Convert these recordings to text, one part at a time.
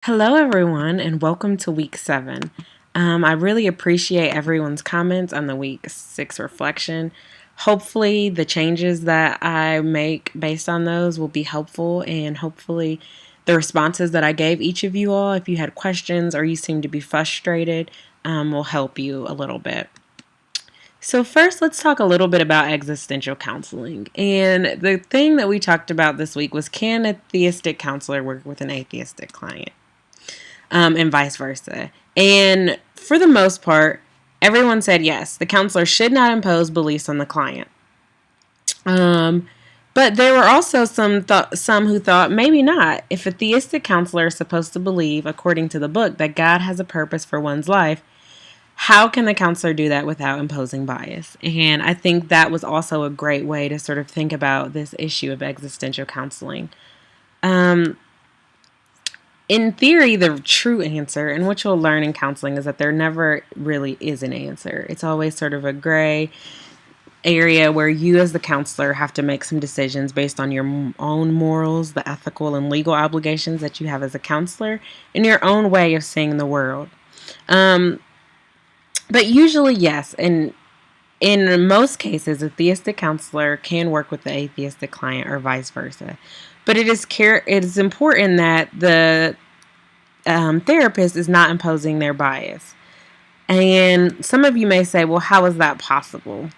Hello, everyone, and welcome to week 7. I really appreciate everyone's comments on the week 6 reflection. Hopefully, the changes that I make based on those will be helpful, and hopefully, the responses that I gave each of you all, if you had questions or you seem to be frustrated, will help you a little bit. So, first, let's talk a little bit about existential counseling. And the thing that we talked about this week was, can a theistic counselor work with an atheistic client? And vice versa. And for the most part, everyone said yes. The counselor should not impose beliefs on the client. But there were also some who thought maybe not. If a theistic counselor is supposed to believe, according to the book, that God has a purpose for one's life, how can the counselor do that without imposing bias? And I think that was also a great way to sort of think about this issue of existential counseling. In theory, the true answer, and what you'll learn in counseling, is that there never really is an answer. It's always sort of a gray area where you as the counselor have to make some decisions based on your own morals, the ethical and legal obligations that you have as a counselor, and your own way of seeing the world. But usually, yes, and in most cases, a theistic counselor can work with the atheistic client or vice versa. But it is important that the therapist is not imposing their bias. And some of you may say, well, how is that possible?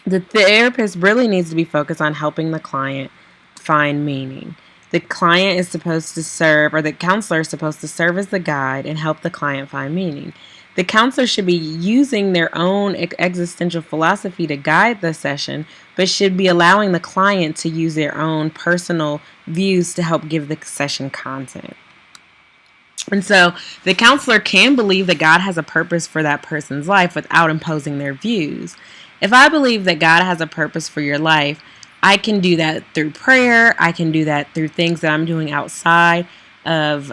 The therapist really needs to be focused on helping the client find meaning. The client is supposed to serve, or the counselor is supposed to serve as the guide and help the client find meaning. The counselor should be using their own existential philosophy to guide the session, but should be allowing the client to use their own personal views to help give the session content. And so the counselor can believe that God has a purpose for that person's life without imposing their views. If I believe that God has a purpose for your life, I can do that through prayer. I can do that through things that I'm doing outside of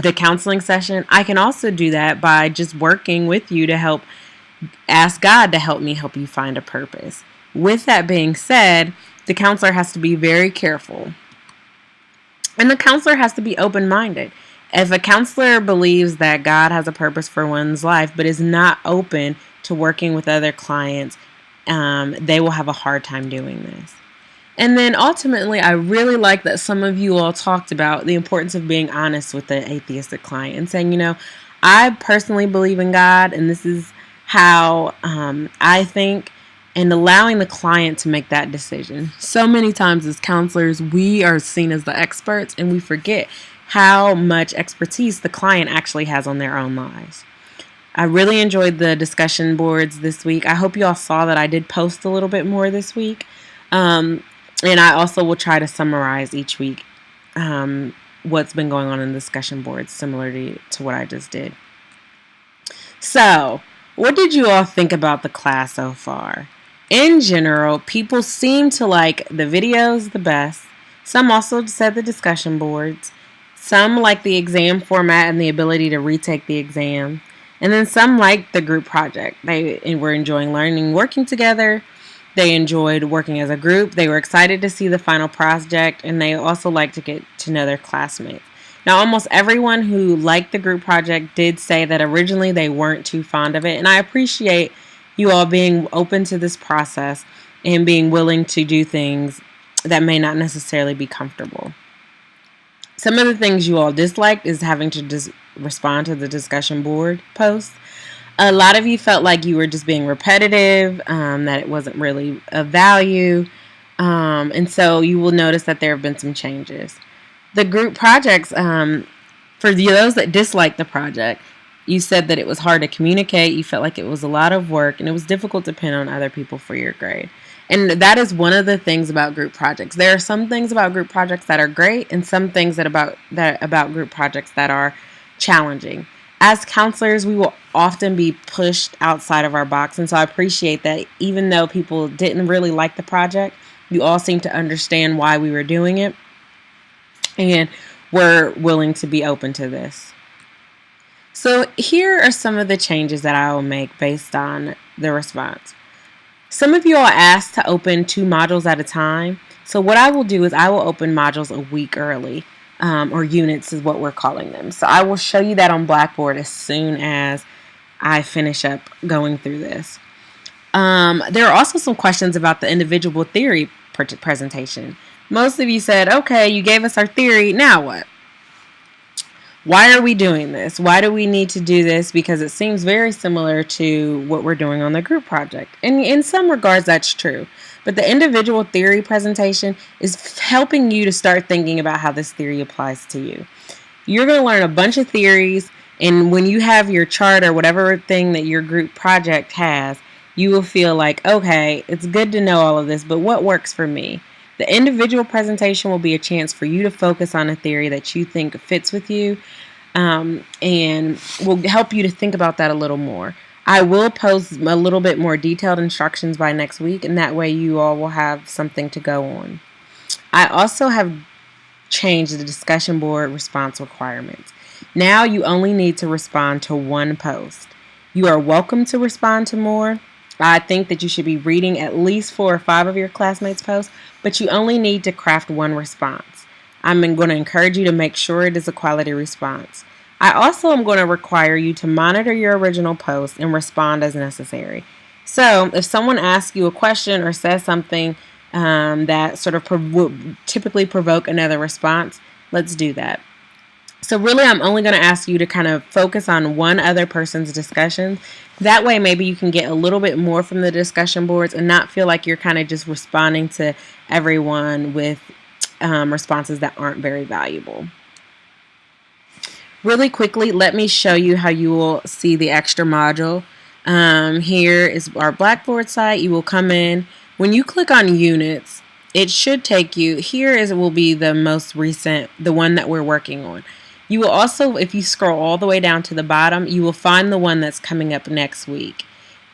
the counseling session. I can also do that by just working with you to help ask God to help me help you find a purpose. With that being said, the counselor has to be very careful. And the counselor has to be open-minded. If a counselor believes that God has a purpose for one's life but is not open to working with other clients, they will have a hard time doing this. And then ultimately, I really like that some of you all talked about the importance of being honest with the atheistic client and saying, I personally believe in God and this is how I think, and allowing the client to make that decision. So many times as counselors, we are seen as the experts and we forget how much expertise the client actually has on their own lives. I really enjoyed the discussion boards this week. I hope you all saw that I did post a little bit more this week. And I also will try to summarize each week what's been going on in the discussion boards, similar to what I just did. So, what did you all think about the class so far? In general, people seem to like the videos the best. Some also said the discussion boards. Some like the exam format and the ability to retake the exam. And then some liked the group project. They were enjoying learning, working together. They enjoyed working as a group. They were excited to see the final project, and they also liked to get to know their classmates. Now, almost everyone who liked the group project did say that originally they weren't too fond of it, and I appreciate you all being open to this process and being willing to do things that may not necessarily be comfortable. Some of the things you all disliked is having to respond to the discussion board posts. A lot of you felt like you were just being repetitive, that it wasn't really of value. And so you will notice that there have been some changes. The group projects, for those that disliked the project, you said that it was hard to communicate. You felt like it was a lot of work and it was difficult to depend on other people for your grade. And that is one of the things about group projects. There are some things about group projects that are great and some things about group projects that are challenging. As counselors, we will often be pushed outside of our box. And so I appreciate that even though people didn't really like the project, you all seem to understand why we were doing it. And were willing to be open to this. So here are some of the changes that I will make based on the response. Some of you all asked to open 2 modules at a time. So what I will do is I will open modules a week early. or units is what we're calling them. So I will show you that on Blackboard as soon as I finish up going through this. There are also some questions about the individual theory presentation. Most of you said, okay, you gave us our theory, now what? Why are we doing this? Why do we need to do this? Because it seems very similar to what we're doing on the group project. And in some regards, that's true. But the individual theory presentation is helping you to start thinking about how this theory applies to you. You're going to learn a bunch of theories, and when you have your chart or whatever thing that your group project has, you will feel like, okay, it's good to know all of this, but what works for me? The individual presentation will be a chance for you to focus on a theory that you think fits with you, and will help you to think about that a little more. I will post a little bit more detailed instructions by next week, and that way you all will have something to go on. I also have changed the discussion board response requirements. Now you only need to respond to one post. You are welcome to respond to more. I think that you should be reading at least 4 or 5 of your classmates' posts, but you only need to craft one response. I'm going to encourage you to make sure it is a quality response. I also am going to require you to monitor your original post and respond as necessary. So if someone asks you a question or says something that sort of would typically provoke another response, let's do that. So really, I'm only going to ask you to kind of focus on one other person's discussion. That way, maybe you can get a little bit more from the discussion boards and not feel like you're kind of just responding to everyone with responses that aren't very valuable. Really quickly, let me show you how you will see the extra module. Here is our Blackboard site. You will come in. When you click on units, it should take you, will be the most recent, the one that we're working on. You will also, if you scroll all the way down to the bottom, you will find the one that's coming up next week.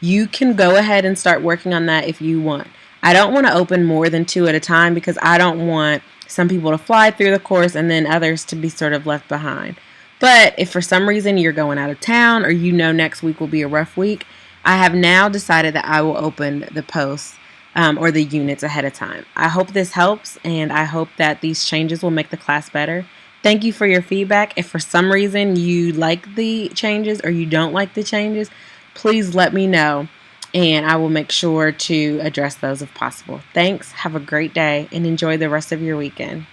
You can go ahead and start working on that if you want. I don't want to open more than 2 at a time because I don't want some people to fly through the course and then others to be sort of left behind. But if for some reason you're going out of town or you know next week will be a rough week, I have now decided that I will open the posts or the units ahead of time. I hope this helps, and I hope that these changes will make the class better. Thank you for your feedback. If for some reason you like the changes or you don't like the changes, please let me know, and I will make sure to address those if possible. Thanks. Have a great day, and enjoy the rest of your weekend.